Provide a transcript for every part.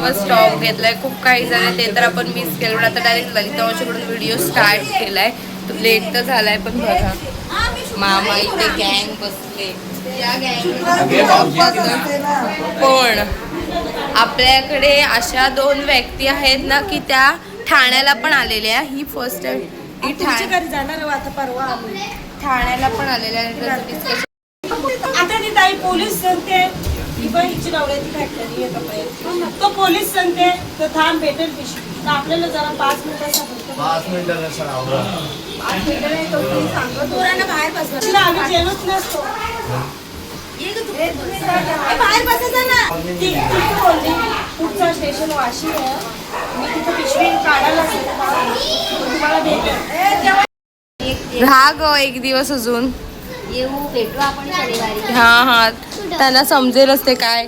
दिवस टॉप घेतलाय, खूप काही झालं ते तर आपण मिस केलं. पण आता डायरेक्ट ललिता मावशीकडून व्हिडिओ स्टार्ट केलाय. लेट तर झालाय, पण बघा मामा इथे गँग बसले. या पण आपल्याकडे अशा 2 व्यक्ती आहेत ना की त्या ठाण्याला पण आलेल्या. ही फर्स्ट टाइम ही ठाण्याला जाणार आता परवा ठाण्याला पण आलेल्या आहेत. आता ती ताई पोलीस सांगते ही बाई हिची नवऱ्याची फॅक्टरी आहे कपड्याची. तो पोलीस सांगते तर थांब भेटेल पिशवी. तर आपल्याला जरा 5 मिनिटाचा 5 मिनिटाचा पोरांना बाहेर बसवा. आम्ही जेवत नसतो. बाहेर बसायचं ना. ती बोलली पुढचं स्टेशन वाशी आहे, मी तिथं पिशवी काढायला तुम्हाला भेटेल. राहा ग एक दिवस अजून येऊ भेटू आपण शनिवारी. हा त्यांना समजेलच ते काय.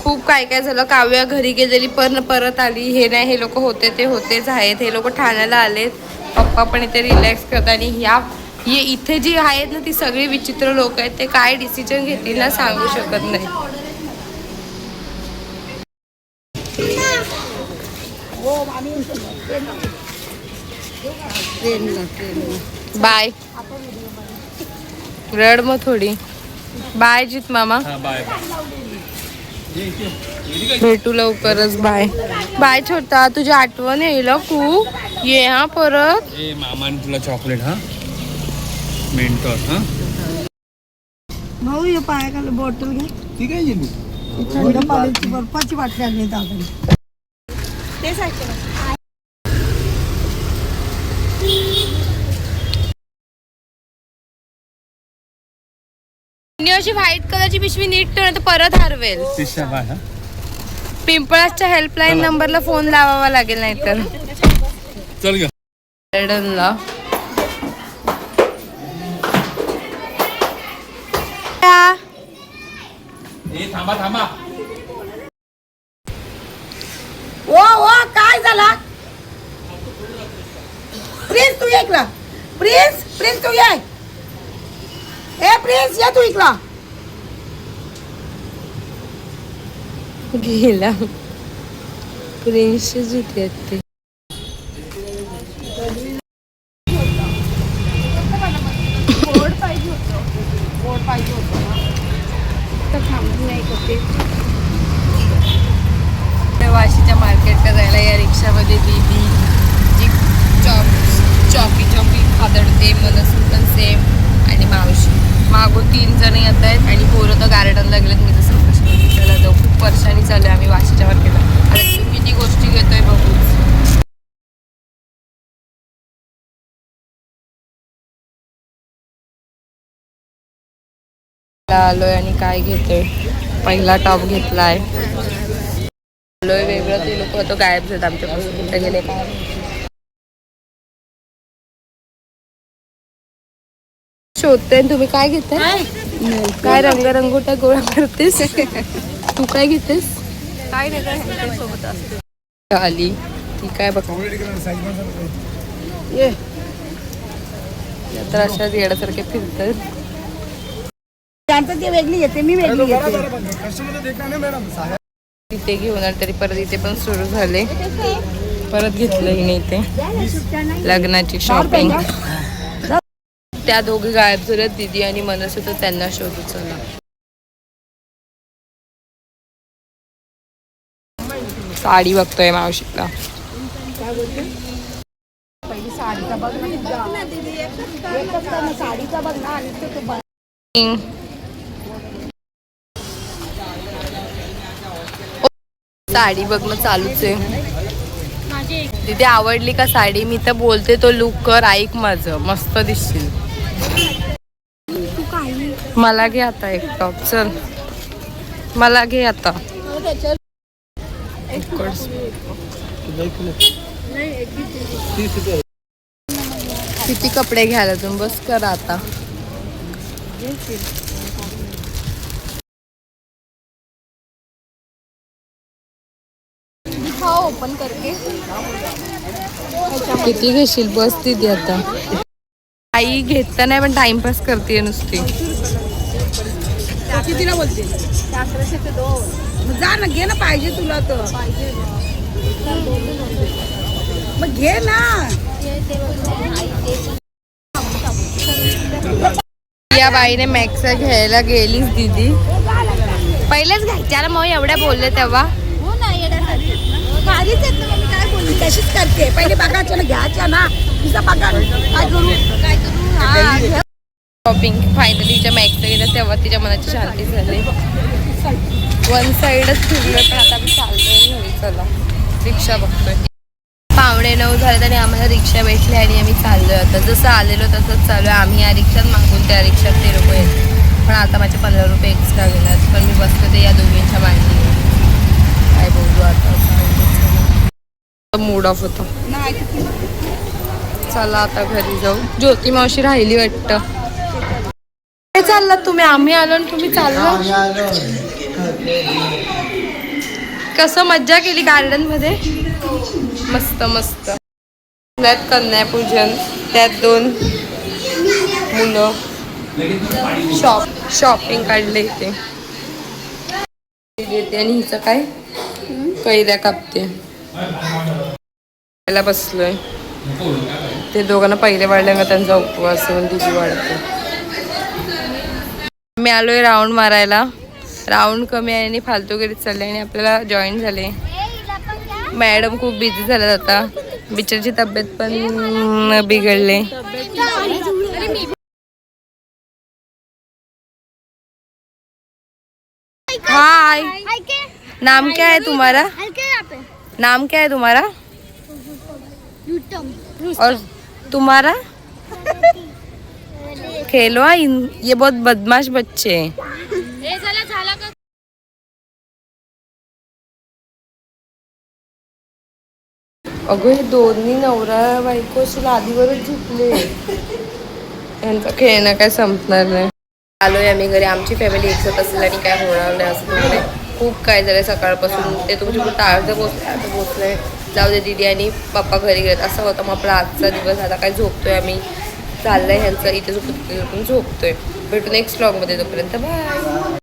खूप काय काय झालं. काव्या घरी गेलेली पण परत आली. हे नाही, हे लोक होते ते होतेच आहेत. हे लोक ठाण्याला आलेत. पप्पा पण इथे रिलॅक्स करतात. आणि इथे जी आहेत ना ती सगळी विचित्र लोक आहेत. ते काय डिसिजन घेतील ना सांगू शकत नाही. बाय. रड मग थोडी. बाय जित मामा. भेटू लवकरच. बाय बाय छोटा. तुझी आठवण येईल खूप. ये हा परत. मामाने तुला चॉकलेट. हा मेंटॉर. हा भाऊ, हे पायाखाली बॉटल घे. ठीक आहे. थंड पाण्याची बर्फाची बाटली आणली दादाने. तेच ऐकलं. अशी व्हाईट कलरची पिशवी नीट तर परत हरवेल. पिंपळाच्या हेल्पलाईन नंबरला फोन लावावा लागेल नाहीतर. चल ग. थांबा थांबा. ओ काय झाला? प्रिन्स तू ऐकला. प्रिन्स तू ये. ए प्रिन्स या तू इकला. गेला. प्रिन्सच होते ते. वाशीच्या मार्केटला जायला या रिक्षामध्ये दीदी जी चॉकी खादडते. मनसू पण सेम. आणि मावशी मागून 3 जण येत आहेत. आणि पोरं तर गार्डनला गेलेत. मी तसं त्याला जाऊ. खूप परेशानी चालू आहे. आम्ही वाशीच्या मार्केटला. आणि तू किती गोष्टी घेतोय बघू. आलोय आणि काय घेतोय. पहिला टॉप घेतलाय. आलोय वेगळं. ते लोक तो गायब झाले आमच्यापासून. कुठे गेले काय. शोधते. तुम्ही काय घेताय. काय रंगरंगोट्या गोळा करतेस. तू काय घेतेस. काय नाही सोबत असते. आली ती काय बघ. तर अशा येण्यासारखे फिरतात. ती वेगळी येते, मी वेगळी येते. तिथे घेऊन आले तरी परत इथे पण सुरू झाले. परत घेतलंही नाही ते लग्नाची शॉपिंग. त्या दोघे गायब झाल्यात. दीदी आणि मनस होतं. त्यांना शोधू चला. साडी बघतोय मावशीला. साडी बघणं चालूच आहे. तिथे आवडली का साडी. मी तर बोलते तो लुक कर. ऐक माझं. मस्त दिसशील. मला घे आता एक टॉप. चल मला घे आता. किती कपडे घ्यायला तुम्ही. बस करा आता. ओपन करके किती घेशील. बस दीदी आता. आई घेतलं नाही पण टाइमपास करते नुसती. कितीला बोलते. 1100 ते 2. मग जा ना, घे ना, पाहिजे तुला तर मग घे ना. या बाईने मॅक्स घ्यायला गेलीच दीदी. पहिलेच घ्यायच्या ना, मग एवढ्या बोलले तेव्हा. भारीच आहेत ना, मी काय बोलली, तशीच करते. पहिले बघायच्या ना, घ्यायच्या ना, तुझं बघा काय करू. शॉपिंग फायनली तिच्या मॅक्स गेलं तेव्हा तिच्या मनाची शांती झाली. वन साईडच फिरलोय, पण आता आम्ही चाललोय घरी. चला रिक्षा बघतोय. 9:45 झाले आणि आम्हाला रिक्षा भेटली आणि आम्ही चाललोय. आता जसं आलेलो तसंच चालू आहे. आम्ही या रिक्षात मागून त्या रिक्षात ते लोक येत, पण आता माझे 15 रुपये एक्स्ट्रा घेणार. पण मी बसते ते या दोघींच्या मांडी. काय बोलू आता, मूड ऑफ होता. चला आता घरी जाऊ. ज्योती मावशी राहिली वाटतं. काय चाललात तुम्ही? आम्ही आलो आणि तुम्ही चाललो. कसं मज्जा केली गार्डन मध्ये? मस्त मस्त. त्यात कन्यापूजन, त्यात 2 मुलं शॉपिंग काढले इथे. आणि हिचं काय कैऱ्या कापते. बसलोय. ते दोघांना पहिले वाढल्यानं त्यांचा उपवास म्हणून दिदी वाढते. मी आलोय राऊंड मारायला. राऊंड कमी आहे आणि फालतूगिरीत चालले आणि आपल्याला जॉईन झाले. मॅडम खूप बिझी झाल्यात आता. बिचारची तब्येत पण बिघडले. हाय, नाम क्या है तुम्हारा? नाम क्या है तुम्हारा? और तुम्हारा? खेलो. ये बहुत बदमाश बच्चे हैं. अगं हे दोन्ही नवरा बायको अशी लादीवरच झोपले. यांचं खेळणं काय संपणार नाही. आलोय आम्ही घरी. आमची फॅमिली एकसाथ असेल आणि काय होणार नाही असं नाही. खूप काय झालं सकाळपासून. ते तुमच्या टाळचं पोचले, आता पोचले. जाऊ दे, दीदी आणि पप्पा घरी गेलेत. असं होतं मग आपला आजचा दिवस. आता काय झोपतोय आम्ही. चाललंय ह्यांचं इथे झोपत झोपतोय. भेटू नेक्स्ट व्लॉगमध्ये. तोपर्यंत बाय.